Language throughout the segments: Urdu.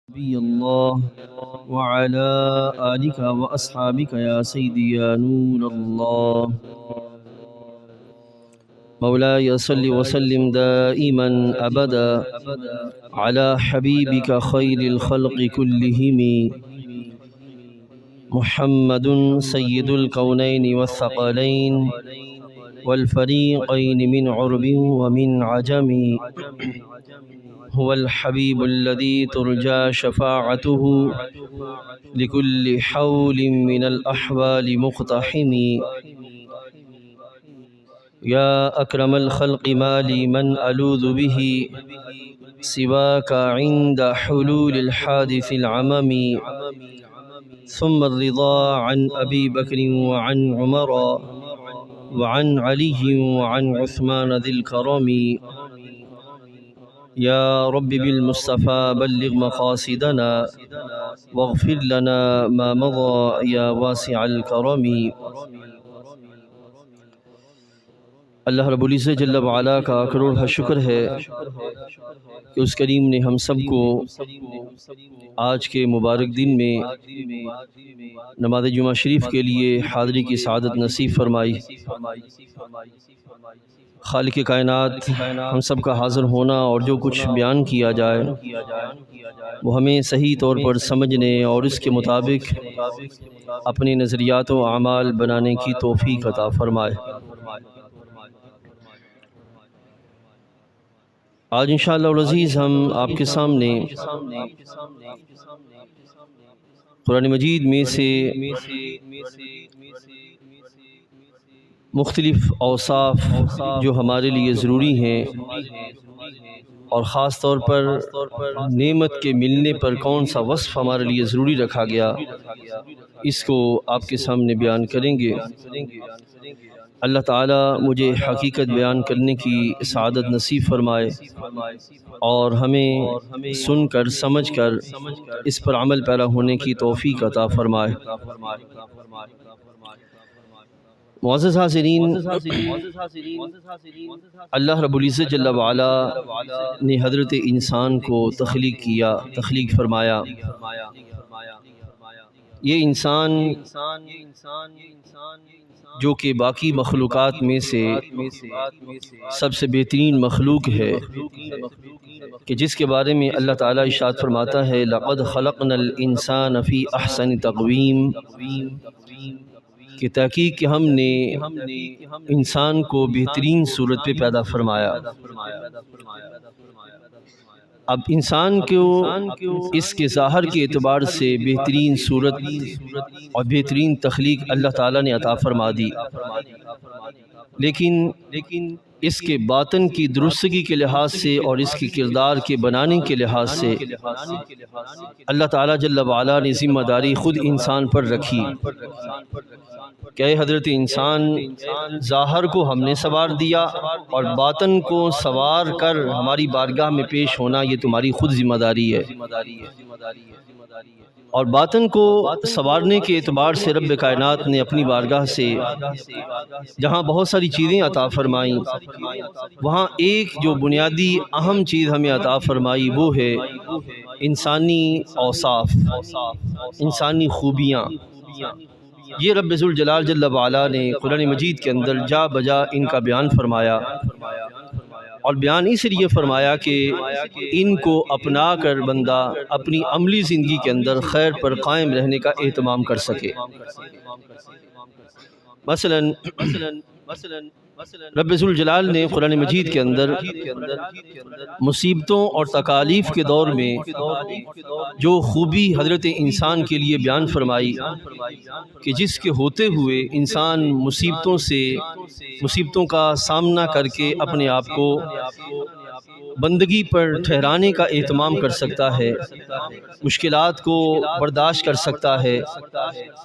نبي الله وعلى آلك وأصحابك يا سيدي يا نور الله. مولاي صل وسلم دائما أبدا على حبيبك خير الخلق كلهم محمد سيد الكونين والثقلين والفريقين من عرب ومن عجم. هو الحبيب الذي ترجى شفاعته لكل حول من الأحوال مقتحم. يا أكرم الخلق ما لي من ألوذ به سواك عند حلول الحادث العمم. ثم الرضا عن أبي بكر وعن عمر وعن علي وعن عثمان ذي الكرم. يا رب بالمصطفى بلغ مقاصدنا واغفر لنا ما مضى يا واسع الكرم. اللہ رب العزت جل وعلا کا کروڑ شکر ہے کہ اس کریم نے ہم سب کو آج کے مبارک دن میں نماز جمعہ شریف کے لیے حاضری کی سعادت نصیب فرمائی۔ خالق کائنات ہم سب کا حاضر ہونا اور جو کچھ بیان کیا جائے وہ ہمیں صحیح طور پر سمجھنے اور اس کے مطابق اپنے نظریات و اعمال بنانے کی توفیق عطا فرمائے۔ آج انشاءاللہ العزیز ہم آپ کے سامنے قرآن مجید میں سے مختلف اوصاف جو ہمارے لیے ضروری ہیں اور خاص طور پر نعمت کے ملنے پر کون سا وصف ہمارے لیے ضروری رکھا گیا، اس کو آپ کے سامنے بیان کریں گے۔ اللہ تعالیٰ مجھے حقیقت بیان کرنے کی سعادت نصیب فرمائے اور ہمیں سن کر سمجھ کر اس پر عمل پیرا ہونے کی توفیق عطا فرمائے۔ معزز حاضرین، اللہ رب العزت جل وعلا نے حضرت انسان کو تخلیق فرمایا۔ یہ انسان جو کہ باقی مخلوقات میں سے سب سے بہترین مخلوق ہے، کہ جس کے بارے میں اللہ تعالیٰ ارشاد فرماتا ہے لَقَدْ خَلَقْنَا الْإِنسَانَ فِي أَحْسَنِ تَقْوِيمٍ، کہ تحقیق کہ ہم نے انسان کو بہترین صورت پہ پیدا فرمایا۔ اب انسان کو اس کے ظاہر کے اعتبار سے بہترین صورت اور بہترین تخلیق اللہ تعالیٰ نے عطا فرما دی، لیکن اس کے باطن کی درستگی کے لحاظ سے اور اس کے کردار کے بنانے کے لحاظ سے اللہ تعالیٰ جل وعلا نے ذمہ داری خود انسان پر رکھی کہ اے حضرت انسان، ظاہر کو ہم نے سنوار دیا اور باطن کو سنوار کر ہماری بارگاہ میں پیش ہونا یہ تمہاری خود ذمہ داری ہے۔ اور باطن کو سنوارنے کے اعتبار سے رب کائنات نے اپنی بارگاہ سے جہاں بہت ساری چیزیں عطا فرمائیں، وہاں ایک جو بنیادی اہم چیز ہمیں عطا فرمائی وہ ہے انسانی اوصاف، انسانی خوبیاں۔ یہ رب ذوالجلال جل وعلا نے قرآن مجید کے اندر جا بجا ان کا بیان فرمایا، اور بیان اس لیے فرمایا کہ ان کو اپنا کر بندہ اپنی عملی زندگی کے اندر خیر پر قائم رہنے کا اہتمام کر سکے۔ مثلاً رب ذوالجلال نے قرآن مجید کے اندر مصیبتوں اور تکالیف کے دور میں جو خوبی حضرت انسان کے لیے بیان فرمائی کہ جس کے ہوتے ہوئے انسان مصیبتوں کا سامنا کر کے اپنے آپ کو بندگی پر ٹھہرانے کا اہتمام کر سکتا ہے، مشکلات کو برداشت کر سکتا ہے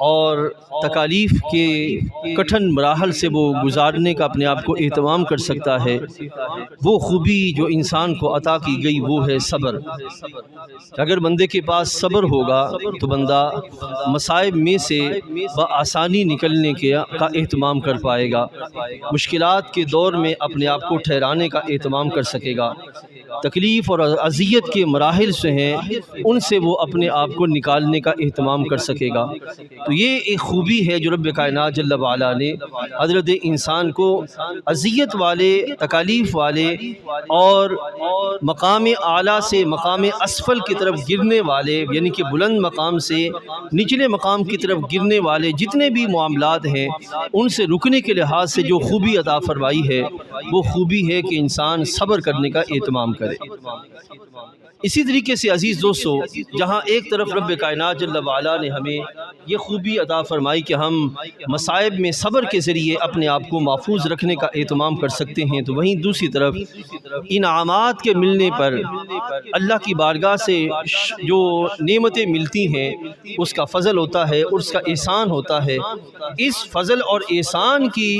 اور تکالیف کے کٹھن مراحل سے وہ گزارنے کا اپنے آپ کو اہتمام کر سکتا ہے، وہ خوبی جو انسان کو عطا کی گئی وہ ہے صبر۔ اگر بندے کے پاس صبر ہوگا تو بندہ مصائب میں سے بآسانی نکلنے کا اہتمام کر پائے گا، مشکلات کے دور میں اپنے آپ کو ٹھہرانے کا اہتمام کر سکے گا، تکلیف اور اذیت کے مراحل سے ہیں ان سے وہ اپنے آپ کو نکالنے کا اہتمام کر سکے گا۔ تو یہ ایک خوبی ہے جو رب کائنات جل وعلا نے حضرت انسان کو اذیت والے، تکالیف والے اور مقام اعلیٰ سے مقام اسفل کی طرف گرنے والے، یعنی کہ بلند مقام سے نچلے مقام کی طرف گرنے والے جتنے بھی معاملات ہیں ان سے رکنے کے لحاظ سے جو خوبی عطا فرمائی ہے وہ خوبی ہے کہ انسان صبر کرنے کا اہتمام کرے۔ اسی طریقے سے عزیز دوستو، جہاں ایک طرف رب کائنات جل وعلا نے ہمیں یہ خوبی عطا فرمائی کہ ہم مصائب میں صبر کے ذریعے اپنے آپ کو محفوظ رکھنے کا اہتمام کر سکتے ہیں، تو وہیں دوسری طرف انعامات کے ملنے پر اللہ کی بارگاہ سے جو نعمتیں ملتی ہیں اس کا فضل ہوتا ہے، اس کا احسان ہوتا ہے۔ اس فضل اور احسان کی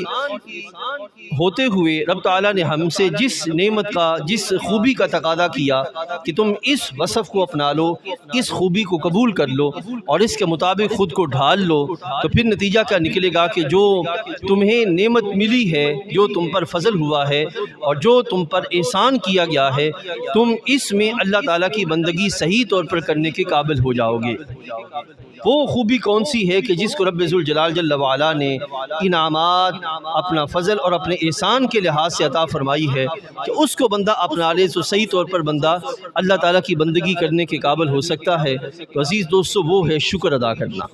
ہوتے ہوئے رب تعالیٰ نے ہم سے جس نعمت کا، جس خوبی کا تقاضا کیا کہ تم اس وصف کو اپنا لو، اس خوبی کو قبول کر لو اور اس کے مطابق خود کو ڈھال لو، تو پھر نتیجہ کیا نکلے گا کہ جو تمہیں نعمت ملی ہے، جو تم پر فضل ہوا ہے اور جو تم پر احسان کیا گیا ہے، تم اس میں اللہ تعالیٰ کی بندگی صحیح طور پر کرنے کے قابل ہو جاؤ گے۔ وہ خوبی کون سی ہے کہ جس کو رب ذوالجلال جل وعلا نے انعامات، اپنا فضل اور اپنے احسان کے لحاظ سے عطا فرمائی ہے کہ اس کو بندہ اپنا لے تو صحیح طور پر بندہ اللہ تعالیٰ کی بندگی کرنے کے قابل ہو سکتا ہے۔ تو عزیز دوستو، وہ ہے شکر ادا کرنا۔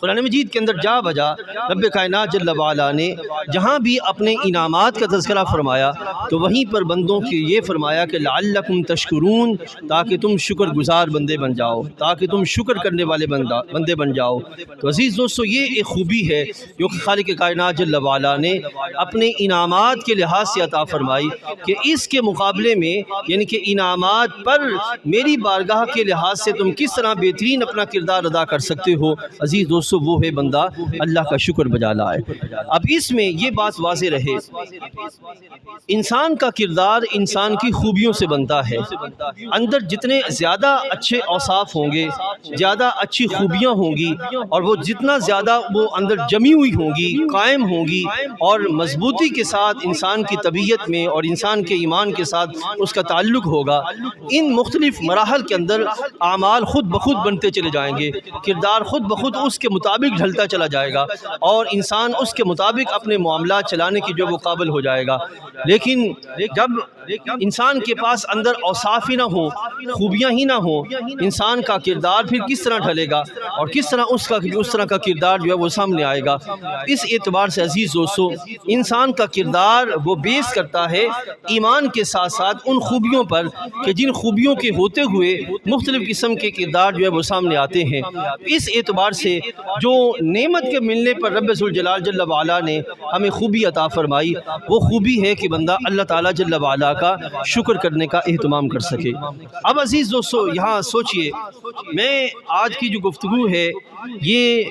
قرآن مجید کے اندر جا بجا رب کائنات جل وعلا نے جہاں بھی اپنے انعامات کا تذکرہ فرمایا تو وہیں پر بندوں کی یہ فرمایا کہ لعلکم تشکرون، تاکہ تم شکر گزار بندے بن جاؤ، تاکہ تم شکر کرنے والے بندے بن جاؤ۔ تو عزیز دوستو، یہ ایک خوبی ہے جو کہ خالق کائنات جل وعلا نے اپنے انعامات کے لحاظ سے عطا فرمائی کہ اس کے مقابلے میں، یعنی کہ انعامات پر میری بارگاہ کے لحاظ سے تم کس طرح بہترین اپنا کردار ادا کر سکتے ہو۔ عزیز دوستو، وہ ہے بندہ اللہ کا شکر بجا لائے۔ اب اس میں یہ بات واضح رہے، انسان کا کردار انسان کی خوبیوں سے بنتا ہے۔ اندر جتنے زیادہ اچھے اوصاف ہوں گے، زیادہ اچھی خوبیاں ہوں گی، اور وہ جتنا زیادہ وہ اندر جمی ہوئی ہوں گی، قائم ہوں گی، اور مضبوطی کے ساتھ انسان کی طبیعت میں اور انسان کے ایمان کے ساتھ اس کا تعلق ہوگا، ان مختلف مراحل کے اندر اعمال خود بخود بنتے چلے جائیں گے، کردار خود بخود اس کے مطابق ڈھلتا چلا جائے گا اور انسان اس کے مطابق اپنے معاملات چلانے کی جو وہ قابل ہو جائے گا۔ لیکن جب انسان کے پاس اندر اوصاف ہی نہ ہو، خوبیاں ہی نہ ہو، انسان کا کردار پھر کس طرح ڈھلے گا اور کس طرح اس طرح کا کردار جو ہے وہ سامنے آئے گا۔ اس اعتبار سے عزیز دوستو، انسان کا کردار وہ بیس کرتا ہے ایمان کے ساتھ ساتھ ان خوبیوں پر کہ جن خوبیوں کے ہوتے ہوئے مختلف قسم کے کردار جو ہے وہ سامنے آتے ہیں۔ اس اعتبار سے جو نعمت کے ملنے پر رب ذوالجلال جل وعلا نے ہمیں خوبی عطا فرمائی، وہ خوبی ہے کہ بندہ اللہ تعالیٰ جل وعلا کا شکر کرنے کا اہتمام کر سکے۔ اب عزیز دوستو، یہاں سوچئے، میں آج کی جو گفتگو ہے یہ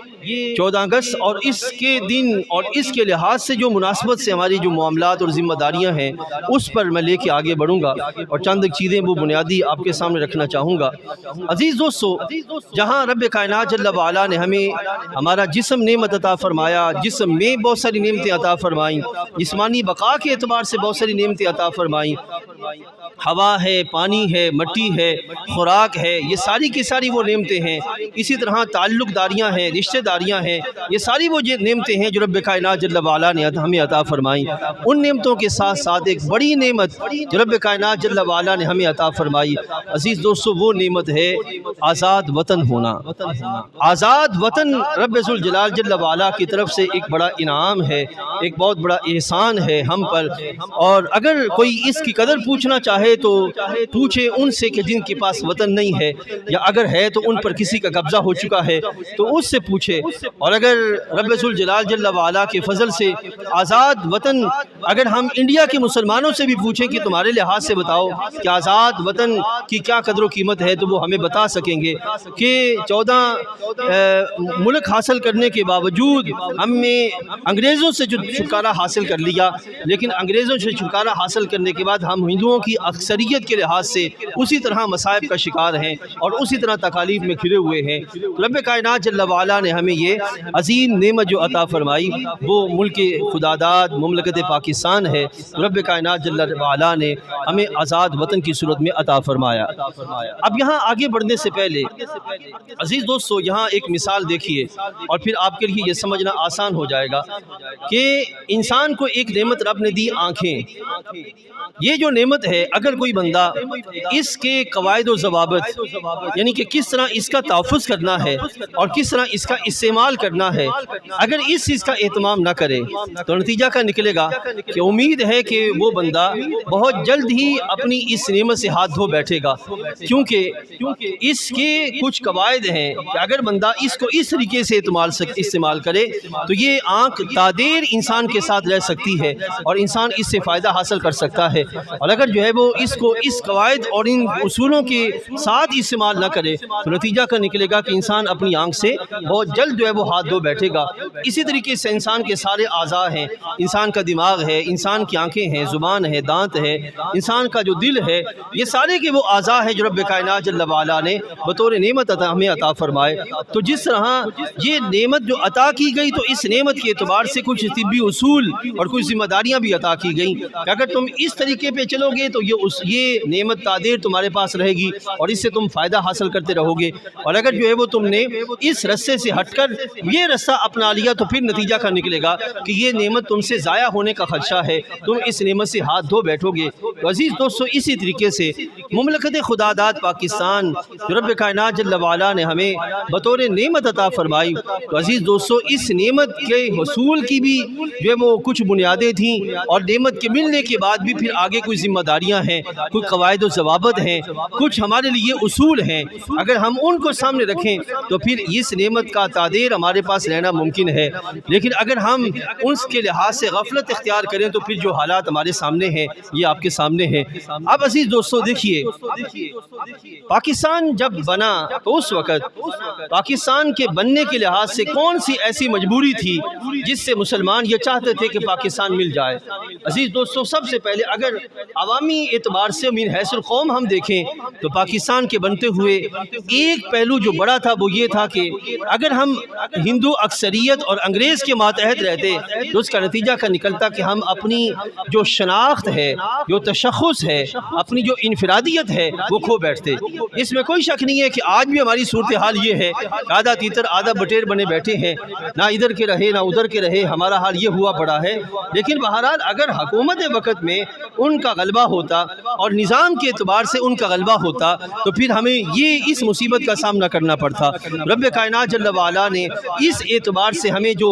14 اگست اور اس کے دن اور اس کے لحاظ سے جو مناسبت سے ہماری جو معاملات اور ذمہ داریاں ہیں اس پر میں لے کے آگے بڑھوں گا اور چند چیزیں وہ بنیادی آپ کے سامنے رکھنا چاہوں گا۔ عزیز دوستو، جہاں رب کائنات جل وعلا نے ہمیں ہمارا جسم نعمت عطا فرمایا، جسم میں بہت ساری نعمتیں عطا فرمائیں، جسمانی بقا کے اعتبار سے بہت ساری نعمتیں عطا فرمائیں، ہوا ہے، پانی ہے، مٹی ہے، خوراک ہے، یہ ساری کی ساری وہ نعمتیں ہیں۔ اسی طرح تعلق داریاں ہیں، رشتہ داریاں ہیں، یہ ساری وہ نعمتیں ہیں جو رب کائنات جل وعلا نے ہمیں عطا فرمائیں۔ ان نعمتوں کے ساتھ ساتھ ایک بڑی نعمت جو رب کائنات جل وعلا نے ہمیں عطا فرمائی، عزیز دوستو، وہ نعمت ہے آزاد وطن ہونا۔ آزاد وطن رب ذوالجلال جل وعلا کی طرف سے ایک بڑا انعام ہے، ایک بہت بڑا احسان ہے ہم پر، اور اگر کوئی اس کی قدر پوچھنا چاہے تو پوچھے ان سے کہ جن کے پاس وطن نہیں ہے، یا اگر ہے تو ان پر کسی کا قبضہ ہو چکا ہے تو اس سے پوچھے، اور اگر رب ذوالجلال جل وعلا کے فضل سے آزاد وطن اگر ہم انڈیا کے مسلمانوں سے بھی پوچھیں کہ تمہارے لحاظ سے بتاؤ کہ آزاد وطن کی کیا قدر و قیمت ہے، تو وہ ہمیں بتا سکیں گے کہ 14 ملک حاصل کرنے کے باوجود ہم نے انگریزوں سے جو چھٹکارا حاصل کر لیا، لیکن انگریزوں سے چھٹکارا حاصل کرنے کے بعد ہم ہندوؤں کی اکثریت کے لحاظ سے اسی طرح مصائب کا شکار ہیں اور اسی طرح تکالیف میں گھرے ہوئے ہیں۔ رب کائنات جل وعلا نے ہمیں یہ عظیم نعمت جو عطا فرمائی وہ ملک خداداد مملکت پاکستان ہے۔ رب کائنات جل وعلا نے ہمیں آزاد وطن کی صورت میں عطا فرمایا۔ اب یہاں آگے بڑھنے سے پہلے عزیز دوستو یہاں ایک مثال دیکھیے اور پھر آپ کے لیے یہ سمجھنا آسان ہو جائے گا کہ انسان کو ایک نعمت رب نے دی آنکھیں۔ یہ جو نعمت ہے اگر کوئی بندہ اس کے قواعد و ضوابط یعنی کہ کس طرح اس کا تحفظ کرنا ہے اور کس طرح اس کا استعمال کرنا ہے اگر اس چیز کا اہتمام نہ کرے تو نتیجہ کا نکلے گا کہ امید ہے کہ وہ بندہ بہت جلد ہی اپنی اس نعمت سے ہاتھ دھو بیٹھے گا، کیونکہ اس کے کچھ قواعد ہیں کہ اگر بندہ اس کو اس طریقے سے استعمال کرے تو یہ آنکھ تادیر انسان کے ساتھ رہ سکتی ہے اور انسان اس سے فائدہ حاصل کر سکتا ہے، اور اگر جو ہے وہ اس کو اس قواعد اور ان اصولوں کے ساتھ استعمال نہ کرے تو نتیجہ کا نکلے گا کہ انسان اپنی آنکھ سے بہت جلد جو ہے وہ ہاتھ دھو بیٹھے گا۔ اسی طریقے سے انسان کے سارے اعضاء ہیں، انسان کا دماغ ہے، انسان کی آنکھیں ہیں، زبان ہے، دانت ہے، انسان کا جو دل ہے، یہ سارے کے وہ اعضاء ہیں جو رب کائنات جل وعلا نے بطور نعمت ہمیں عطا فرمائے۔ تو جس طرح یہ نعمت جو عطا کی گئی تو اس نعمت کے اعتبار سے کچھ طبی اصول اور کچھ ذمہ داریاں بھی عطا کی گئیں کہ اگر تم اس طریقے پہ چلو گے تو یہ نعمت تادیر تمہارے پاس رہے گی اور اس سے تم فائدہ حاصل کرتے رہو گے، اور اگر جو ہے وہ تم نے اس رستے سے ہٹ کر یہ رستہ اپنا لیا تو پھر نتیجہ کا نکلے گا کہ یہ نعمت تم سے ضائع ہونے کا خدشہ ہے، تم اس نعمت سے ہاتھ دھو بیٹھو گے۔ تو عزیز دوستو اسی طریقے سے مملکت خداداد پاکستان جو رب کائنات جل وعلا نے ہمیں بطور نعمت عطا فرمائی، تو عزیز دوستو اس نعمت کے حصول کی بھی جو ہے وہ کچھ بنیادیں تھیں اور نعمت کے ملنے کے بعد بھی پھر آگے کچھ ذمہ داریاں ہیں، کچھ قواعد و ضوابط ہیں، کچھ ہمارے لیے اصول ہیں، اگر ہم ان کو سامنے رکھیں تو پھر اس نعمت کا تادیر ہمارے پاس رہنا ممکن ہے، لیکن اگر ہم اس کے لحاظ سے غفلت اختیار کریں تو پھر جو حالات ہمارے سامنے ہیں یہ آپ کے سامنے ہیں۔ اب عزیز دوستو دیکھیے پاکستان جب بنا تو اس وقت پاکستان کے بننے کے لحاظ سے کون سی ایسی مجبوری تھی جس سے مسلمان یہ چاہتے تھے کہ پاکستان مل جائے؟ عزیز دوستو سب سے پہلے اگر عوامی اعتبار سے من حیث القوم ہم دیکھیں تو پاکستان کے بنتے ہوئے ایک پہلو جو بڑا تھا وہ یہ تھا کہ اگر ہم ہندو اکثریت اور انگریز کے ماتحت رہتے تو اس کا نتیجہ کا نکلتا کہ ہم اپنی جو شناخت ہے، جو تشخص ہے، اپنی جو انفرادیت ہے وہ کھو بیٹھتے۔ اس میں کوئی شک نہیں ہے کہ آج بھی ہماری صورتحال یہ ہے کہ آدھا تیتر آدھا بٹیر بنے بیٹھے ہیں، نہ ادھر کے رہے نہ ادھر کے رہے، ہمارا حال یہ ہوا پڑا ہے۔ لیکن بہرحال اگر حکومت وقت میں ان کا غلبہ ہوتا اور نظام کے اعتبار سے ان کا غلبہ ہوتا تو پھر ہمیں یہ اس مصیبت کا سامنا کرنا پڑتا۔ رب کائنات جل وعلا نے اس اعتبار سے ہمیں جو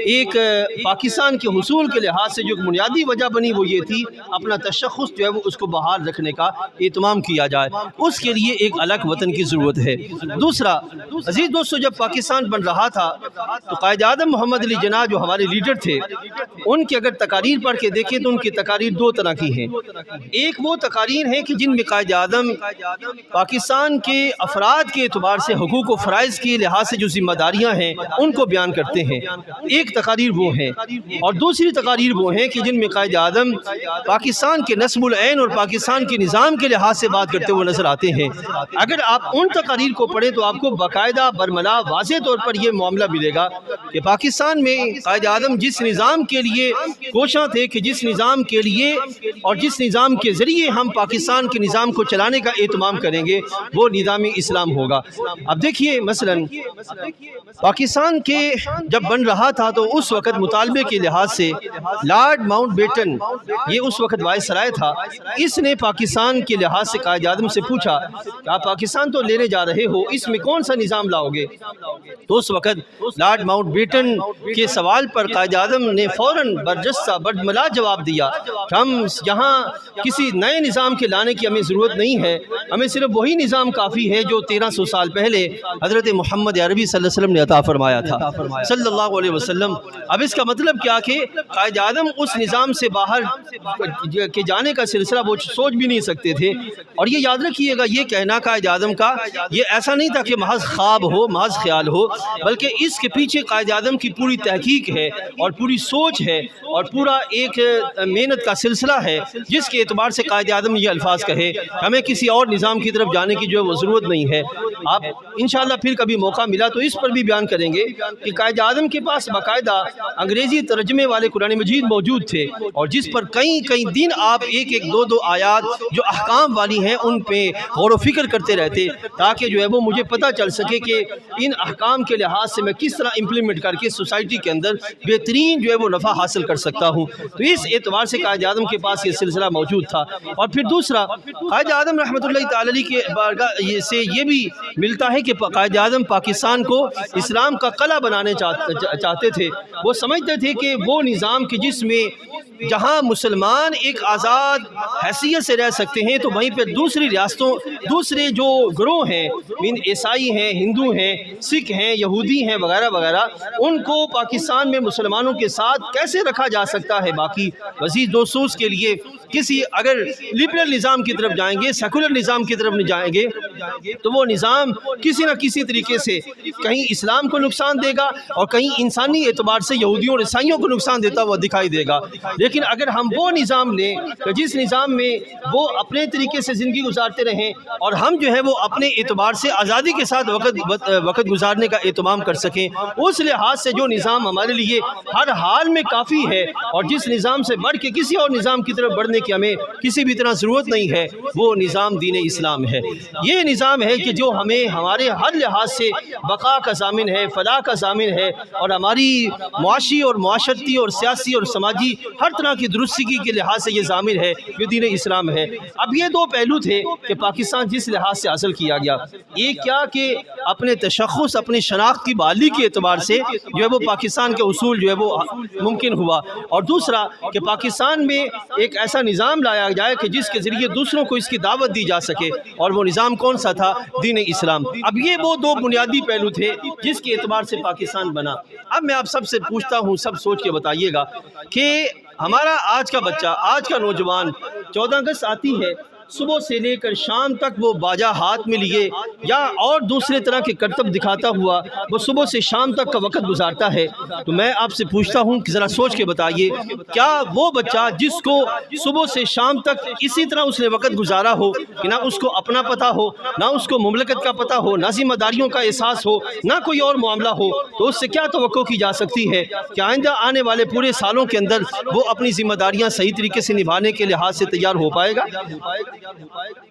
ایک پاکستان کے حصول کے لحاظ سے جو بنیادی وجہ بنی وہ یہ تھی اپنا تشخص جو ہے وہ اس کو بحال رکھنے کا اہتمام کیا جائے، اس کے لیے ایک الگ وطن کی ضرورت ہے۔ دوسرا عزیز دوستو جب پاکستان بن رہا تھا تو قائد اعظم محمد علی جناح جو ہمارے لیڈر تھے ان کی اگر تقاریر پڑھ کے دیکھیں تو ان کی تقاریر دو طرح کی ہیں۔ ایک وہ تقاریر ہیں کہ جن میں قائد اعظم پاکستان کے افراد کے اعتبار سے حقوق و فرائض کے لحاظ سے جو ذمہ داریاں ہیں ان کو بیان کرتے ہیں، ایک تقاریر وہ ہیں، اور دوسری تقاریر وہ ہیں کہ جن میں قائد اعظم پاکستان کے نصب العین اور پاکستان کے نظام کے لحاظ سے بات کرتے ہوئے نظر آتے ہیں۔ اگر آپ ان تقاریر کو پڑھیں تو آپ کو باقاعدہ برملا واضح طور پر یہ معاملہ ملے گا کہ پاکستان میں قائد اعظم جس نظام کے لیے کوشاں تھے کہ جس نظام کے لیے اور جس نظام کے ذریعے ہم پاکستان کے نظام کو چلانے کا اہتمام کریں گے وہ نظام اسلام ہوگا۔ اب دیکھیے مثلا پاکستان کے جب بن رہا تھا تو اس وقت مطالبے کے لحاظ سے لارڈ ماؤنٹ بیٹن یہ اس وقت وائسرائے تھا، اس نے پاکستان کے لحاظ سے قائد اعظم سے پوچھا کہ آپ پاکستان تو لینے جا رہے ہو، اس میں کون سا نظام لاؤ گے؟ تو اس وقت لارڈ ماؤنٹ بیٹن کے سوال پر قائد اعظم نے فوراً برجستہ برملا جواب دیا کہ ہم یہاں کسی نئے نظام کے لانے کی ہمیں ضرورت نہیں ہے، ہمیں صرف وہی نظام کافی ہے جو 1300 سال پہلے حضرت محمد عربی صلی اللہ علیہ وسلم نے عطا فرمایا تھا صلی اللہ علیہ وسلم۔ اب اس کا مطلب کیا کہ قائد اعظم اس نظام سے باہر کے جانے کا سلسلہ وہ سوچ بھی نہیں سکتے تھے، اور یہ یاد رکھیے گا یہ کہنا قائد اعظم کا یہ ایسا نہیں تھا کہ محض خواب ہو، محض خیال ہو، بلکہ اس کے پیچھے قائد اعظم کی پوری تحقیق ہے اور پوری سوچ ہے اور پورا ایک محنت کا سلسلہ ہے جس کے اعتبار سے قائد اعظم نے یہ الفاظ کہے، ہمیں کسی اور نظام کی طرف جانے کی جو ہے وہ ضرورت نہیں ہے۔ آپ انشاءاللہ پھر کبھی موقع ملا تو اس پر بھی بیان کریں گے کہ قائد اعظم کے پاس باقاعدہ انگریزی ترجمے والے قرآن مجید موجود تھے، اور جس پر کئی دن آپ ایک دو آیات جو احکام والی ہیں ان پہ غور و فکر کرتے رہتے، تاکہ جو ہے وہ مجھے پتہ چل سکے کہ ان احکام کے لحاظ سے میں کس طرح امپلیمنٹ کر کے سوسائٹی کے اندر بہترین جو ہے وہ نفع حاصل کر سکتا ہوں۔ تو اس اعتبار سے قائد اعظم کے پاس یہ سلسلہ موجود تھا۔ اور پھر دوسرا، قائد اعظم رحمۃ اللہ تعالی علیہ کے بارگاہ سے یہ بھی ملتا ہے کہ قائد اعظم پاکستان کو اسلام کا قلعہ بنانے چاہتے تھے۔ وہ سمجھتے تھے کہ وہ نظام کے جس میں جہاں مسلمان ایک آزاد حیثیت سے رہ سکتے ہیں، تو وہیں پہ دوسری ریاستوں، دوسرے جو گروہ ہیں، عیسائی ہیں، ہندو ہیں، سکھ ہیں، یہودی ہیں وغیرہ وغیرہ، ان کو پاکستان میں مسلمانوں کے ساتھ کیسے رکھا جا سکتا ہے۔ باقی عزیز دوستوں کے لیے کسی اگر لبرل نظام کی طرف جائیں گے، سیکولر نظام کی طرف جائیں گے، تو وہ نظام کسی نہ کسی طریقے سے کہیں اسلام کو نقصان دے گا اور کہیں انسانی اعتبار سے یہودیوں اور عیسائیوں کو نقصان دیتا ہوا دکھائی دے گا۔ لیکن اگر ہم وہ نظام لیں کہ جس نظام میں وہ اپنے طریقے سے زندگی گزارتے رہیں اور ہم جو ہے وہ اپنے اعتبار سے آزادی کے ساتھ وقت گزارنے کا اہتمام کر سکیں، اس لحاظ سے جو نظام ہمارے لیے ہر حال میں کافی ہے اور جس نظام سے بڑھ کے کسی اور نظام کی طرف بڑھنے کی ہمیں کسی بھی طرح ضرورت نہیں ہے، وہ نظام دین اسلام ہے۔ یہ نظام ہے کہ جو ہمیں ہمارے ہر لحاظ سے بقا کا ضامن ہے، فلاح کا ضامن ہے، اور ہماری معاشی اور معاشرتی اور سیاسی اور سماجی ہر طرح کی درستگی کے لحاظ سے یہ ضامن ہے، جو دین اسلام ہے۔ اب یہ دو پہلو تھے کہ پاکستان جس لحاظ سے حاصل کیا گیا، ایک کیا کہ اپنے تشخص، اپنے شناخت کی بحالی کے اعتبار سے جو ہے وہ پاکستان کے اصول جو ہے وہ ممکن ہوا، اور دوسرا کہ پاکستان میں ایک ایسا نظام لایا جائے کہ جس کے ذریعے دوسروں کو اس کی دعوت دی جا سکے، اور وہ نظام کون سا تھا؟ دین اسلام۔ اب یہ وہ دو بنیادی پہلو تھے جس کے اعتبار سے پاکستان بنا۔ اب میں آپ سب سے پوچھتا ہوں، سب سوچ کے بتائیے گا کہ ہمارا آج کا بچہ، آج کا نوجوان 14 اگست آتی ہے، صبح سے لے کر شام تک وہ باجا ہاتھ میں لیے یا اور دوسرے طرح کے کرتب دکھاتا ہوا وہ صبح سے شام تک کا وقت گزارتا ہے۔ تو میں آپ سے پوچھتا ہوں کہ ذرا سوچ کے بتائیے، کیا وہ بچہ جس کو صبح سے شام تک اسی طرح اس نے وقت گزارا ہو کہ نہ اس کو اپنا پتہ ہو، نہ اس کو مملکت کا پتہ ہو، نہ ذمہ داریوں کا احساس ہو، نہ کوئی اور معاملہ ہو، تو اس سے کیا توقع کی جا سکتی ہے کہ آئندہ آنے والے پورے سالوں کے اندر وہ اپنی ذمہ داریاں صحیح طریقے سے نبھانے کے لحاظ سے تیار ہو پائے گا؟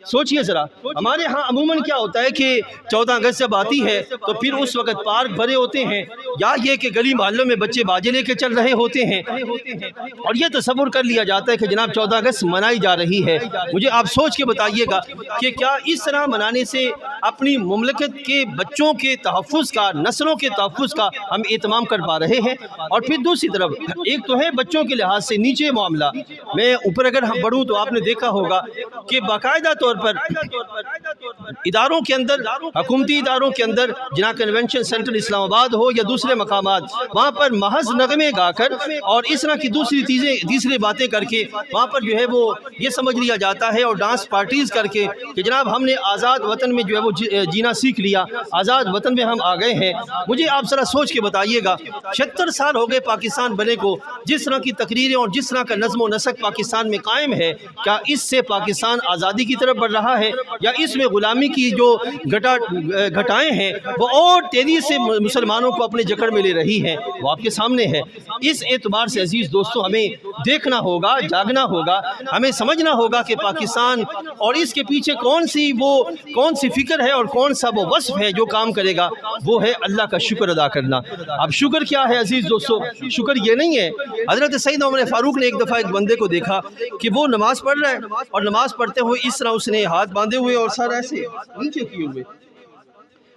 سوچئے ذرا، ہمارے ہاں عموماً کیا ہوتا ہے کہ 14 اگست جب آتی ہے تو پھر اس وقت پارک بھرے ہوتے ہیں، یا یہ کہ گلی محلوں میں بچے باجے لے کے چل رہے ہوتے ہیں، اور یہ تصور کر لیا جاتا ہے کہ جناب 14 اگست منائی جا رہی ہے۔ مجھے آپ سوچ کے بتائیے گا کہ کیا اس طرح منانے سے اپنی مملکت کے بچوں کے تحفظ کا، نسلوں کے تحفظ کا ہم اہتمام کر پا رہے ہیں؟ اور پھر دوسری طرف ایک تو ہے بچوں کے لحاظ سے نیچے معاملہ، میں اوپر اگر ہم بڑھوں تو آپ نے دیکھا ہوگا کہ باقاعدہ طور پر اداروں کے اندر، حکومتی اداروں کے اندر، جناح کنونشن سینٹر اسلام آباد ہو یا دوسرے مقامات، وہاں پر محض نغمے گا کر اور اس طرح کی تیسری باتیں کر کے وہاں پر جو ہے وہ یہ سمجھ لیا جاتا ہے، اور ڈانس پارٹیز کر کے کہ جناب ہم نے آزاد وطن میں جو ہے وہ جینا سیکھ لیا، آزاد وطن میں ہم آ گئے ہیں۔ مجھے آپ ذرا سوچ کے بتائیے گا، 76 سال ہو گئے پاکستان بنے کو، جس طرح کی تقریریں اور جس طرح کا نظم و نسق پاکستان میں قائم ہے، کیا اس سے پاکستان آزادی کی طرف بڑھ رہا ہے، یا اس میں غلامی کی جو گھٹائیں ہیں وہ اور تیزی سے مسلمانوں کو اپنے جکڑ میں لے رہی ہیں؟ وہ آپ کے سامنے ہے۔ اس اعتبار سے عزیز دوستو ہمیں دیکھنا ہوگا، جاگنا ہوگا، ہمیں سمجھنا ہوگا کہ پاکستان اور اس کے پیچھے کون سی فکر ہے اور کون سا وہ وصف ہے جو کام کرے گا، وہ ہے اللہ کا شکر ادا کرنا۔ اب شکر کیا ہے عزیز دوستو؟ شکر یہ نہیں ہے، حضرت سید عمر فاروق نے ایک دفعہ ایک بندے کو دیکھا کہ وہ نماز پڑھ رہا ہے، اور نماز پڑھتے ہوئے اس طرح اس نے ہاتھ باندھے ہوئے اور سر ایسے نیچے کیے ہوئے۔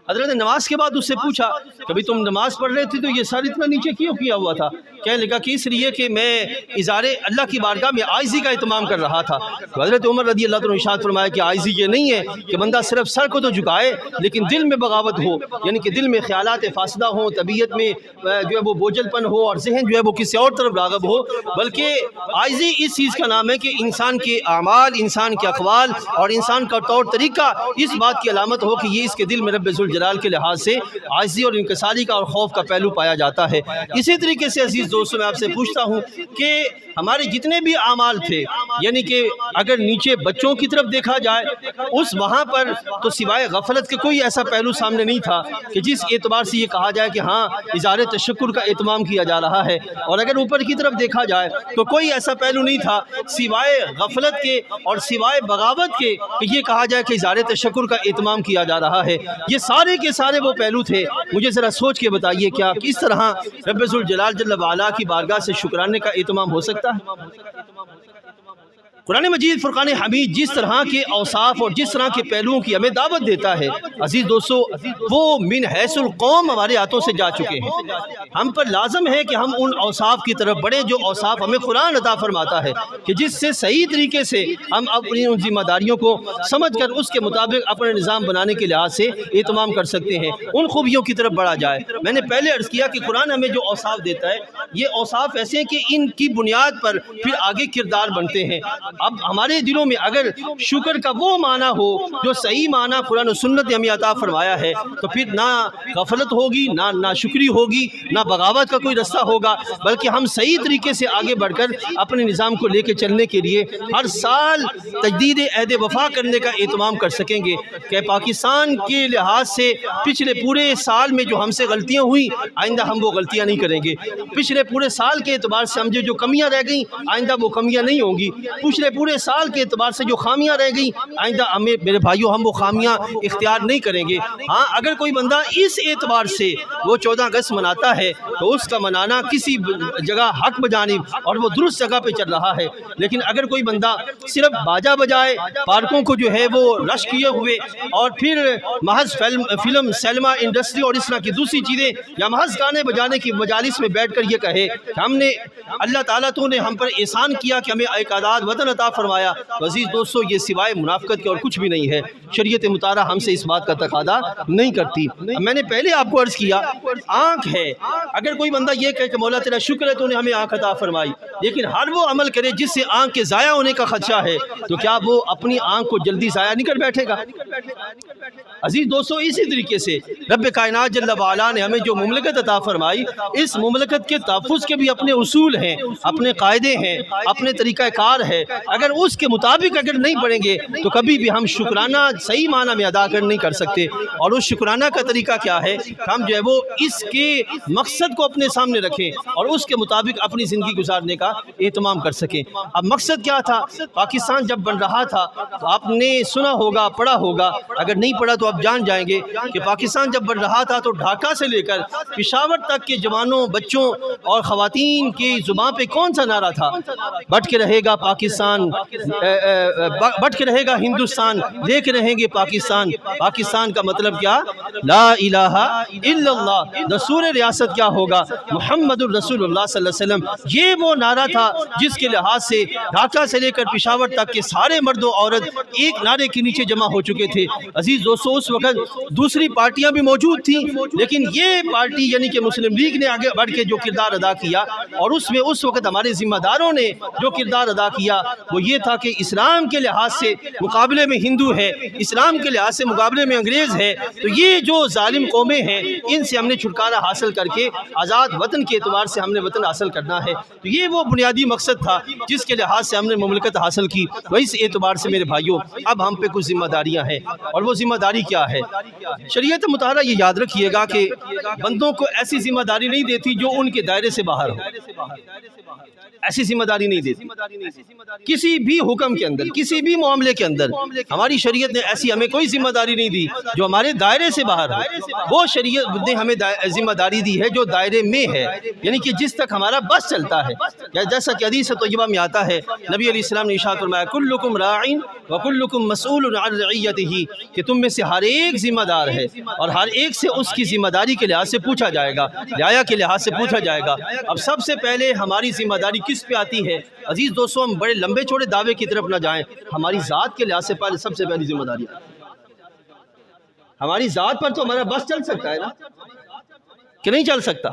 حضرت نے نماز کے بعد اس سے پوچھا، کبھی تم نماز پڑھ رہے تھے تو یہ سر اتنا نیچے کیوں کیا ہوا تھا؟ کہنے لگا کہ اس لیے کہ میں اظہار اللہ کی بارگاہ میں عاجزی کا اہتمام کر رہا تھا۔ تو حضرت عمر رضی اللہ عنہ ارشاد فرمایا کہ عاجزی یہ نہیں ہے کہ بندہ صرف سر کو تو جھکائے لیکن دل میں بغاوت ہو، یعنی کہ دل میں خیالات فاسدہ ہوں، طبیعت میں جو ہے وہ بوجھل پن ہو، اور ذہن جو ہے وہ کسی اور طرف راغب ہو، بلکہ عاجزی اس چیز کا نام ہے کہ انسان کے اعمال، انسان کے اقوال اور انسان کا طور طریقہ اس بات کی علامت ہو کہ یہ اس کے دل میں رب ذوالجلال ذوالجلال کے لحاظ سے عاجزی اور انکساری کا اور خوف کا پہلو پایا جاتا ہے۔ اسی طریقے سے عزیز دوستوں میں آپ سے پوچھتا ہوں کہ ہمارے جتنے بھی اعمال تھے، یعنی کہ اگر نیچے بچوں کی طرف دیکھا جائے اس وہاں پر تو سوائے غفلت کے کوئی ایسا پہلو سامنے نہیں تھا کہ جس اعتبار سے یہ کہا جائے کہ ہاں اظہار تشکر کا اہتمام کیا جا رہا ہے، اور اگر اوپر کی طرف دیکھا جائے تو کوئی ایسا پہلو نہیں تھا سوائے غفلت کے اور سوائے بغاوت کے کہ یہ کہا جائے کہ اظہار تشکر کا اہتمام کیا جا رہا ہے۔ یہ سارے کے سارے وہ پہلو تھے۔ مجھے ذرا سوچ کے بتائیے کیا کس طرح رب ذوالجلال جل وعلا کی بارگاہ سے شکرانے کا اہتمام ہو سکتا ہے؟ قرآن مجید فرقان حمید جس طرح کے اوصاف اور جس طرح کے پہلوؤں کی ہمیں دعوت دیتا ہے عزیز دوستو، وہ من حیث القوم ہمارے ہاتھوں سے جا چکے ہیں۔ ہم پر لازم ہے کہ ہم ان اوصاف کی طرف بڑھیں جو اوصاف ہمیں قرآن عطا فرماتا ہے، کہ جس سے صحیح طریقے سے ہم اپنی ان ذمہ داریوں کو سمجھ کر اس کے مطابق اپنے نظام بنانے کے لحاظ سے اہتمام کر سکتے ہیں، ان خوبیوں کی طرف بڑھا جائے۔ میں نے پہلے عرض کیا کہ قرآن ہمیں جو اوصاف دیتا ہے یہ اوصاف ایسے ہیں کہ ان کی بنیاد پر پھر آگے کردار بنتے ہیں۔ اب ہمارے دلوں میں اگر شکر کا وہ معنی ہو جو صحیح معنی قرآن و سنت نے ہمیں عطا فرمایا ہے تو پھر نہ غفلت ہوگی، نہ ناشکری ہوگی، نہ بغاوت کا کوئی رستہ ہوگا، بلکہ ہم صحیح طریقے سے آگے بڑھ کر اپنے نظام کو لے کے چلنے کے لیے ہر سال تجدید عہد وفا کرنے کا اہتمام کر سکیں گے کہ پاکستان کے لحاظ سے پچھلے پورے سال میں جو ہم سے غلطیاں ہوئیں آئندہ ہم وہ غلطیاں نہیں کریں گے۔ پچھلے پورے سال کے اعتبار سے ہم جو کمیاں رہ گئیں آئندہ وہ کمیاں نہیں ہوں گی۔ پچھلے پورے سال کے اعتبار سے جو خامیاں رہ گئیں آئندہ میرے بھائیوں ہم وہ خامیاں اختیار نہیں کریں گے۔ ہاں اگر کوئی بندہ اس اعتبار سے وہ 14 اگست مناتا ہے تو اس کا منانا کسی جگہ حق بجانب اور وہ درست جگہ پہ چل رہا ہے، لیکن اگر کوئی بندہ صرف باجا بجائے پارکوں کو جو ہے وہ رش کیے ہوئے اور پھر محض فلم سینما انڈسٹری اور اس طرح کی دوسری چیزیں یا محض گانے بجانے کی مجالس میں بیٹھ کر یہ کہے کہ ہم نے اللہ تعالیٰ تو نے ہم پر احسان کیا کہ ہمیں ایک آزاد وطن عطا فرمایا، تو عزیز دوستو یہ سوائے منافقت کے اور کچھ بھی نہیں ہے۔ شریعت مطالعہ ہم سے اس بات کا تقاضا نہیں کرتی۔ میں نے پہلے آپ کو عرض کیا آنکھ ہے، اگر کوئی بندہ یہ کہے کہ مولا تیرا شکر ہے تو نے ہمیں آنکھ عطا فرمائی، لیکن ہر وہ عمل کرے جس سے آنکھ کے ضائع ہونے کا خدشہ ہے، تو کیا وہ اپنی آنکھ کو جلدی ضائع نہیں کر بیٹھے گا؟ عزیز دوستو اسی طریقے سے رب کائنات جل وعلا نے ہمیں جو مملکت عطا فرمائی، اس مملکت کے تحفظ کے بھی اپنے اصول ہیں، اپنے قاعدے ہیں، اپنے طریقہ کار ہے۔ اگر اس کے مطابق اگر نہیں بڑھیں گے تو کبھی بھی ہم شکرانہ صحیح معنی میں ادا نہیں کر سکتے۔ اور اس شکرانہ کا طریقہ کیا ہے؟ ہم جو ہے وہ اس کے مقصد کو اپنے سامنے رکھیں اور اس کے مطابق اپنی زندگی گزارنے کا اہتمام کر سکیں۔ اب مقصد کیا تھا؟ پاکستان جب بن رہا تھا تو آپ نے سنا ہوگا، پڑھا ہوگا، اگر نہیں پڑھا تو آپ جان جائیں گے کہ پاکستان جب بن رہا تھا تو ڈھاکہ سے لے کر پشاور تک کے جوانوں، بچوں اور خواتین کی زبان پہ کون سا نعرہ تھا؟ بٹ کے رہے گا پاکستان، بٹ کے رہے گا ہندوستان، لے کے رہیں گے پاکستان۔ پاکستان کا مطلب کیا؟ لا الہ الا اللہ۔ دستور ریاست کیا ہوگا؟ محمد الرسول اللہ صلی اللہ علیہ وسلم۔ یہ وہ نعرہ تھا جس کے لحاظ سے ڈھاکہ سے لے کر پشاور تک کے سارے مرد و عورت ایک نعرے کے نیچے جمع ہو چکے تھے۔ عزیز دوستو اس وقت دوسری پارٹیاں بھی موجود تھیں، لیکن یہ پارٹی یعنی کہ مسلم لیگ نے آگے بڑھ کے جو کردار ادا کیا، اور اس میں اس وقت ہمارے ذمہ داروں نے جو کردار ادا کیا وہ یہ تھا کہ اسلام کے لحاظ سے مقابلے میں ہندو ہے، اسلام کے لحاظ سے مقابلے میں انگریز ہے، تو یہ جو ظالم قومیں ہیں ان سے ہم نے چھٹکارا حاصل کر کے آزاد وطن کے اعتبار سے ہم نے وطن حاصل کرنا ہے۔ تو یہ وہ بنیادی مقصد تھا جس کے لحاظ سے ہم نے مملکت حاصل کی۔ وہی اس اعتبار سے میرے بھائیوں اب ہم پہ کچھ ذمہ داریاں ہیں، اور وہ ذمہ داری کیا ہے؟ شریعت مطالعہ یہ یاد رکھیے گا کہ بندوں کو ایسی ذمہ داری نہیں دیتی جو ان کے دائرے سے باہر ہو، ایسی ذمہ داری نہیں دیتی۔ کسی بھی حکم کے اندر، کسی بھی معاملے کے اندر ہماری شریعت نے ایسی ہمیں کوئی ذمہ داری نہیں دی جو ہمارے دائرے سے باہر ہو۔ وہ شریعت نے ہمیں ذمہ داری دی ہے جو دائرے میں ہے، یعنی کہ جس تک ہمارا بس چلتا ہے۔ جیسا کہ حدیث طیبہ میں آتا ہے، نبی علیہ السلام نے ارشاد فرمایا کلکم راعٍ وکلکم مسئول عن رعیتہ، کہ تم میں سے ہر ایک ذمہ دار ہے اور ہر ایک سے اس کی ذمہ داری کے لحاظ سے پوچھا جائے گا، رعایا کے لحاظ سے پوچھا جائے گا۔ اب سب سے پہلے ہماری ذمہ داری کس پہ آتی ہے؟ عزیز دوستو ہم بڑے لمبے چوڑے دعوے کی طرف نہ جائیں، ہماری ذات کے لحاظ سے پہلے سب سے پہلی ذمہ داری ہے۔ ہماری ذات پر تو ہمارا بس چل سکتا ہے نا کہ نہیں چل سکتا؟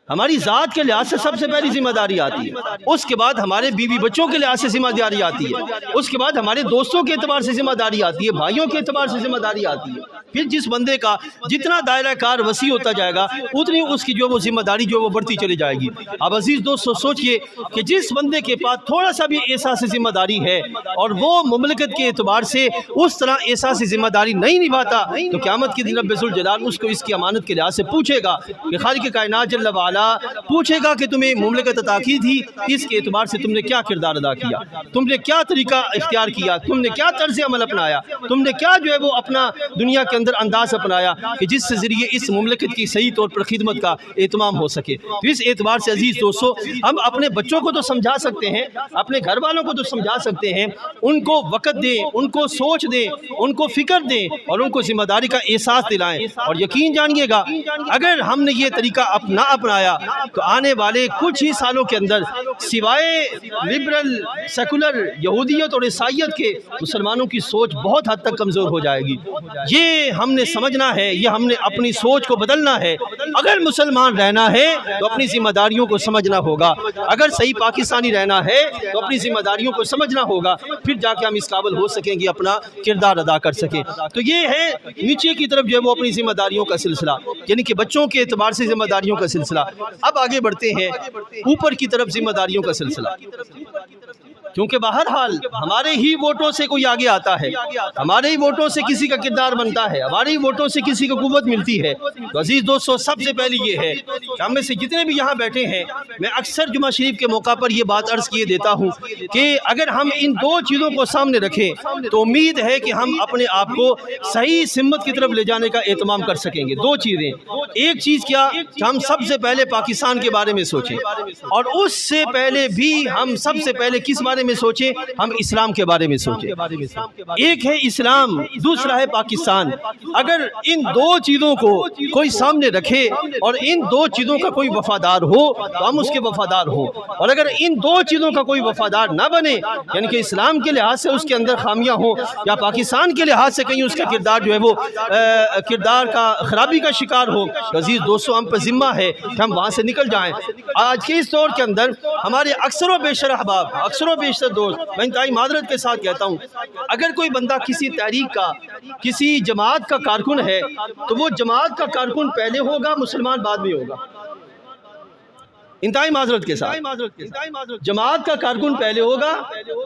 ہماری ذات کے لحاظ سے سب سے پہلی ذمہ داری آتی ہے، اس کے بعد ہمارے بیوی بچوں کے لحاظ سے ذمہ داری آتی ہے، اس کے بعد ہمارے دوستوں کے اعتبار سے ذمہ داری آتی ہے، بھائیوں کے اعتبار سے ذمہ داری آتی ہے۔ پھر جس بندے کا جتنا دائرہ کار وسیع ہوتا جائے گا اتنی اس کی جو وہ ذمہ داری جو وہ بڑھتی چلی جائے گی۔ اب عزیز دوستو سوچئے کہ جس بندے کے پاس تھوڑا سا بھی احساس ذمہ داری ہے اور وہ مملکت کے اعتبار سے اس طرح احساس ذمہ داری نہیں نبھاتا تو قیامت کے دن رب ذوالجلال اس کو اس کی امانت کے لحاظ سے پوچھے گا کہ خالق کائنات جل وعلا پوچھے گا کہ تمہیں مملکت عطا کی تھی، اس کے اعتبار سے تم نے کیا کردار ادا کیا، تم نے کیا طریقہ اختیار کیا، تم نے کیا طرز عمل اپنایا، تم نے کیا جو ہے وہ اپنا دنیا کے اندر انداز اپنایا کہ جس سے ذریعے اس مملکت کی صحیح طور پر خدمت کا اہتمام ہو سکے۔ تو اس اعتبار سے عزیز دوستو ہم اپنے بچوں کو تو سمجھا سکتے ہیں، اپنے گھر والوں کو تو سمجھا سکتے ہیں، ان کو وقت دیں، ان کو سوچ دیں، ان کو فکر دیں اور ان کو ذمہ داری کا احساس دلائیں، اور یقین جانیے گا اگر ہم نے یہ طریقہ نہ اپنایا تو آنے والے کچھ ہی سالوں کے اندر سوائے لبرل سیکولر یہودیت اور عیسائیت کے مسلمانوں کی سوچ بہت حد تک کمزور ہو جائے گی۔ یہ ہم نے سمجھنا ہے، یہ ہم نے اپنی سوچ کو بدلنا ہے۔ اگر مسلمان رہنا ہے تو اپنی ذمہ داریوں کو سمجھنا ہوگا، اگر صحیح پاکستانی رہنا ہے تو اپنی ذمہ داریوں کو سمجھنا ہوگا، پھر جا کے ہم اس قابل ہو سکیں گے اپنا کردار ادا کر سکیں۔ تو یہ ہے نیچے کی طرف جو ہے وہ اپنی ذمہ داریوں کا سلسلہ، یعنی کہ بچوں کے اعتبار سے ذمہ داریوں کا سلسلہ۔ اب آگے بڑھتے ہیں اوپر کی طرف ذمہ داریوں کا سلسلہ، کیونکہ بہرحال ہمارے ہی ووٹوں سے کوئی آگے آتا ہے، ہمارے ہی ووٹوں سے کسی کا کردار بنتا ہے، ہمارے ہی ووٹوں سے کسی کو قوت ملتی ہے۔ تو عزیز دوستو سب سے پہلی یہ ہے کہ ہم میں سے جتنے بھی یہاں بیٹھے ہیں، میں اکثر جمعہ شریف کے موقع پر یہ بات عرض کیے دیتا ہوں کہ اگر ہم ان دو چیزوں کو سامنے رکھیں تو امید ہے کہ ہم اپنے آپ کو صحیح سمت کی طرف لے جانے کا اہتمام کر سکیں گے۔ دو چیزیں، ایک چیز کیا کہ ہم سب سے پہلے پاکستان کے بارے میں سوچیں، اور اس سے پہلے بھی ہم سب سے پہلے کس بارے میں سوچیں، ہم اسلام کے بارے میں سوچیں۔ ایک ہے اسلام، دوسرا ہے پاکستان۔ اگر ان دو چیزوں کو کوئی سامنے رکھے اور ان دو چیزوں کا کوئی وفادار ہو تو ہم اس کے وفادار ہوں، اور اگر ان دو چیزوں کا کوئی وفادار نہ بنے، یعنی کہ اسلام کے لحاظ سے اس کے اندر خامیاں ہوں یا پاکستان کے لحاظ سے کہیں اس کا کردار جو ہے وہ کردار کا خرابی کا شکار ہو، تو عزیز دوستو ہم پر ذمہ ہے کہ ہم وہاں سے نکل جائیں۔ آج کے اس دور کے اندر ہمارے اکثر و بیشتر احباب، اکثر و بیشتر دوست، میں انتہائی معذرت کے ساتھ کہتا ہوں، اگر کوئی بندہ کسی تحریک کا، کسی جماعت کا کارکن ہے تو وہ جماعت کا کارکن پہلے ہوگا، مسلمان بعد میں ہوگا۔ انتہائی معذرت کے ساتھ جماعت کا کارکن پہلے ہوگا،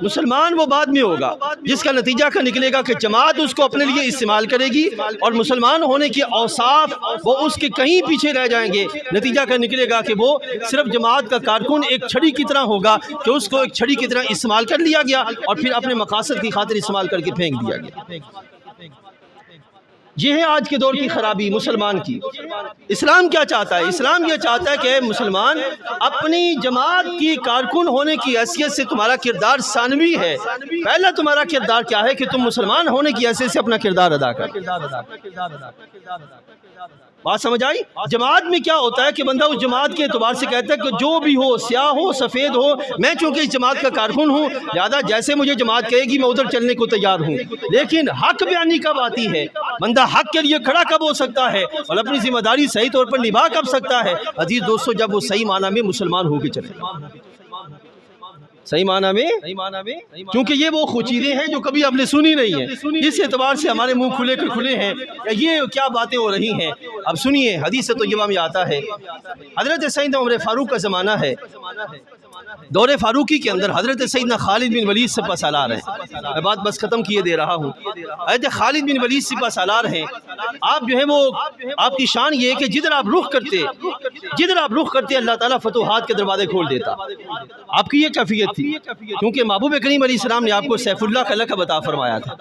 مسلمان وہ بعد میں ہوگا، جس کا نتیجہ کا نکلے گا کہ جماعت اس کو اپنے لیے استعمال کرے گی اور مسلمان ہونے کے اوصاف وہ اس کے کہیں پیچھے رہ جائیں گے۔ نتیجہ کا نکلے گا کہ وہ صرف جماعت کا کارکن ایک چھڑی کی طرح ہوگا کہ اس کو ایک چھڑی کی طرح استعمال کر لیا گیا اور پھر اپنے مقاصد کی خاطر استعمال کر کے پھینک دیا گیا۔ یہ ہے آج کے دور کی خرابی مسلمان کی۔ اسلام کیا چاہتا ہے؟ اسلام یہ چاہتا ہے کہ اے مسلمان، اپنی جماعت کی کارکن ہونے کی حیثیت سے تمہارا کردار ثانوی ہے، پہلا تمہارا کردار کیا ہے کہ تم مسلمان ہونے کی حیثیت سے اپنا کردار ادا کر۔ بات سمجھ آئی؟ جماعت میں کیا ہوتا ہے کہ بندہ اس جماعت کے اعتبار سے کہتا ہے کہ جو بھی ہو، سیاہ ہو سفید ہو، میں چونکہ اس جماعت کا کارکن ہوں لہذا جیسے مجھے جماعت کہے گی میں ادھر چلنے کو تیار ہوں۔ لیکن حق بیانی کب آتی ہے، بندہ حق کے لیے کھڑا کب ہو سکتا ہے اور اپنی ذمہ داری صحیح طور پر نبھا کب سکتا ہے؟ عزیز دوستو جب وہ صحیح معنی میں مسلمان ہو کے چلے، صحیح معنی میں، کیونکہ یہ وہ چیزیں ہیں جو کبھی آپ نے سنی نہیں ہیں، اس اعتبار سے ہمارے منہ کھلے کر کھلے ہیں، یہ کیا باتیں ہو رہی ہیں۔ اب سنیے، حدیث طیبہ میں آتا ہے، حضرت سیدنا عمر فاروق کا زمانہ ہے، دور فاروقی کے اندر حضرت سیدنا خالد بن ولید سپہ سالار ہیں۔ میں بات بس ختم کیے دے رہا ہوں۔ حضرت خالد بن ولید سپہ سالار ہیں، آپ جو ہے وہ آپ کی شان یہ ہے کہ جدھر آپ رخ کرتے اللہ تعالیٰ فتوحات کے دروازے کھول دیتا۔ آپ کی یہ کیفیت تھی کیونکہ محبوب کریم علیہ السلام نے آپ کو سیف اللہ کا لقب عطا فرمایا تھا،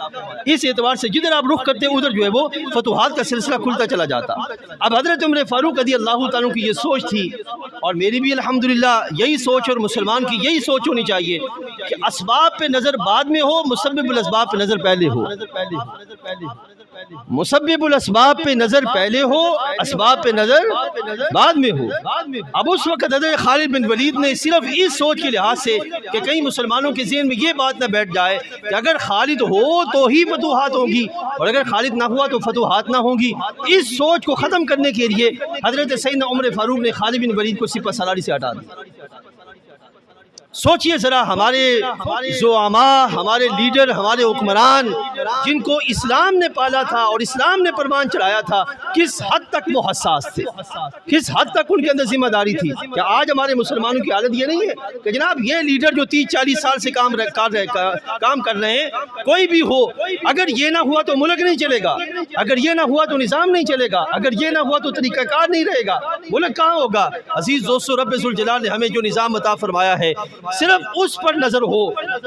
اس اعتبار سے جدھر آپ رخ کرتے ادھر جو ہے وہ فتوحات کا سلسلہ کھلتا چلا جاتا۔ اب حضرت عمر فاروق رضی اللہ تعالیٰ کی یہ سوچ تھی، اور میری بھی الحمدللہ یہی سوچ اور مسلمان کی یہی سوچ ہونی چاہیے کہ اسباب پہ نظر بعد میں ہو، مسبب الاسباب پہ نظر پہلے ہو۔ مسبب الاسباب پہ نظر پہلے ہو، اسباب پہ نظر بعد میں ہو۔ اب اس وقت حضرت خالد بن ولید نے صرف اس سوچ کے لحاظ سے کہ کہیں مسلمانوں کے ذہن میں یہ بات نہ بیٹھ جائے کہ اگر خالد ہو تو ہی فتوحات ہوں گی اور اگر خالد نہ ہوا تو فتوحات نہ ہوں گی، اس سوچ کو ختم کرنے کے لیے حضرت سیدنا عمر فاروق نے خالد بن ولید کو سپہ سالاری سے ہٹا دیا۔ سوچئے ذرا ہمارے زعما، ہمارے لیڈر، ہمارے حکمران جن کو اسلام نے پالا تھا اور اسلام نے پروان چڑھایا تھا، کس حد تک وہ حساس تھے، کس حد تک ان کے اندر ذمہ داری تھی۔ کیا آج ہمارے مسلمانوں کی حالت یہ نہیں ہے کہ جناب یہ لیڈر جو 30-40 سال سے کام کر رہے ہیں، کوئی بھی ہو، اگر یہ نہ ہوا تو ملک نہیں چلے گا، اگر یہ نہ ہوا تو نظام نہیں چلے گا، اگر یہ نہ ہوا تو طریقہ کار نہیں رہے گا، ملک کہاں ہوگا؟ عزیز دوستو، رب ذوالجلال نے ہمیں جو نظام عطا فرمایا ہے، صرف اس پر نظر ہو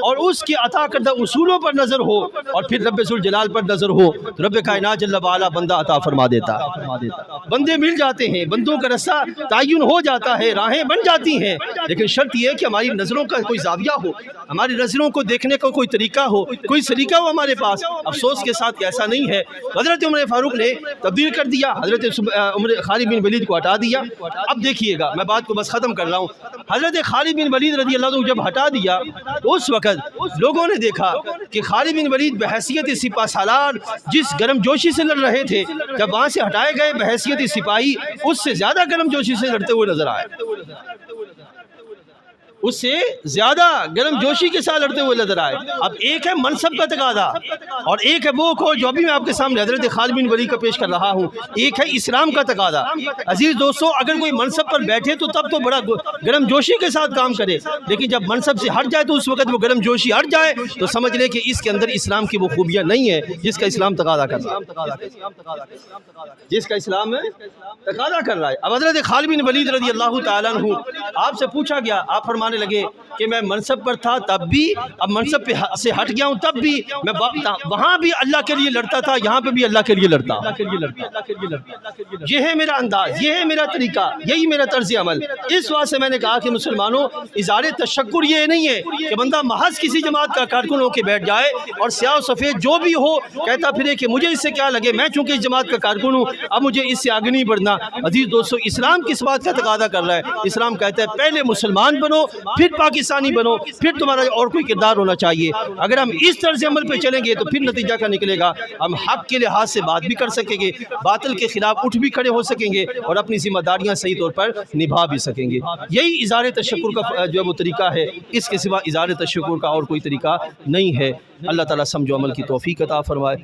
اور اس کے عطا کردہ اصولوں پر نظر ہو اور پھر رب ذوالجلال پر نظر ہو تو رب کائنات جل وعلا بندہ عطا فرما دیتا ہے۔ بندے مل جاتے ہیں، بندوں کا رستہ تعین ہو جاتا ہے، راہیں بن جاتی ہیں، لیکن شرط یہ ہے کہ ہماری نظروں کا کوئی زاویہ ہو، ہماری نظروں کو دیکھنے کا کوئی طریقہ ہو، کوئی سلیقہ ہو ہمارے پاس۔ افسوس کے ساتھ ایسا نہیں ہے۔ حضرت عمر فاروق نے تبدیل کر دیا، حضرت عمر خالد بن ولید کو ہٹا دیا۔ اب دیکھیے گا، میں بات کو بس ختم کر رہا ہوں۔ حضرت خالد بن ولید رضی اللہ عنہ جب ہٹا دیا تو اس وقت لوگوں نے دیکھا کہ خالد بن ولید بحیثیت سپہ سالار جس گرم جوشی سے لڑ رہے تھے، جب وہاں سے ہٹائے گئے بحیثیت سپاہی اس سے زیادہ گرم جوشی سے لڑتے ہوئے نظر آئے، اس سے زیادہ گرم جوشی کے ساتھ لڑتے ہوئے نظر آئے۔ اب ایک ہے منصب کا تقاضا اور ایک ہے وہ کو جو ابھی میں آپ کے سامنے حضرت خالد بن ولید کا پیش کر رہا ہوں، ایک ہے اسلام کا تقاضا۔ عزیز دوستو، اگر کوئی منصب پر بیٹھے تو تب تو بڑا گرم جوشی کے ساتھ کام کرے، لیکن جب منصب سے ہٹ جائے تو اس وقت وہ گرم جوشی ہٹ جائے تو سمجھ لے کہ اس کے اندر اسلام کی وہ خوبیاں نہیں ہیں جس کا اسلام تقاضا کر رہا ہے، جس کا اسلام تقاضا کر رہا ہے۔ اب حضرت خالد بن ولید رضی اللہ تعالیٰ عنہ آپ سے پوچھا گیا، آپ فرمانے لگے کہ میں منصب پر تھا تب بھی، اب منصب پہ سے ہٹ گیا ہوں تب بھی، میں وہاں بھی اللہ کے لیے لڑتا تھا، یہاں پہ بھی اللہ کے لیے لڑتا۔ یہ ہے میرا انداز، یہ ہے میرا طریقہ، یہی میرا طرز عمل۔ اس واسطے سے میں نے کہا کہ مسلمانوں، اظہار تشکر یہ نہیں ہے کہ بندہ محض کسی جماعت کا کارکن ہو کے بیٹھ جائے اور سیاہ و سفید جو بھی ہو کہتا پھرے کہ مجھے اس سے کیا لگے، میں چونکہ اس جماعت کا کارکن ہوں اب مجھے اس سے آگے نہیں بڑھنا۔ عزیز دوستو، اسلام کس بات کا تقاضا کر رہا ہے؟ اسلام کہتا ہے پہلے مسلمان بنو، پھر پاکستانی بنو، پھر تمہارا اور کوئی کردار ہونا چاہیے۔ اگر ہم اس طرز عمل پہ چلیں گے تو پھر نتیجہ کیا نکلے گا؟ ہم حق کے لحاظ سے بات بھی کر سکیں گے، باطل کے خلاف اٹھ بھی کھڑے ہو سکیں گے اور اپنی ذمہ داریاں صحیح طور پر نبھا بھی سکیں گے۔ یہی اظہار تشکر کا جو وہ طریقہ ہے، اس کے سوا اظہار تشکر کا اور کوئی طریقہ نہیں ہے۔ اللہ تعالیٰ سمجھ و عمل کی توفیق عطا فرمائے۔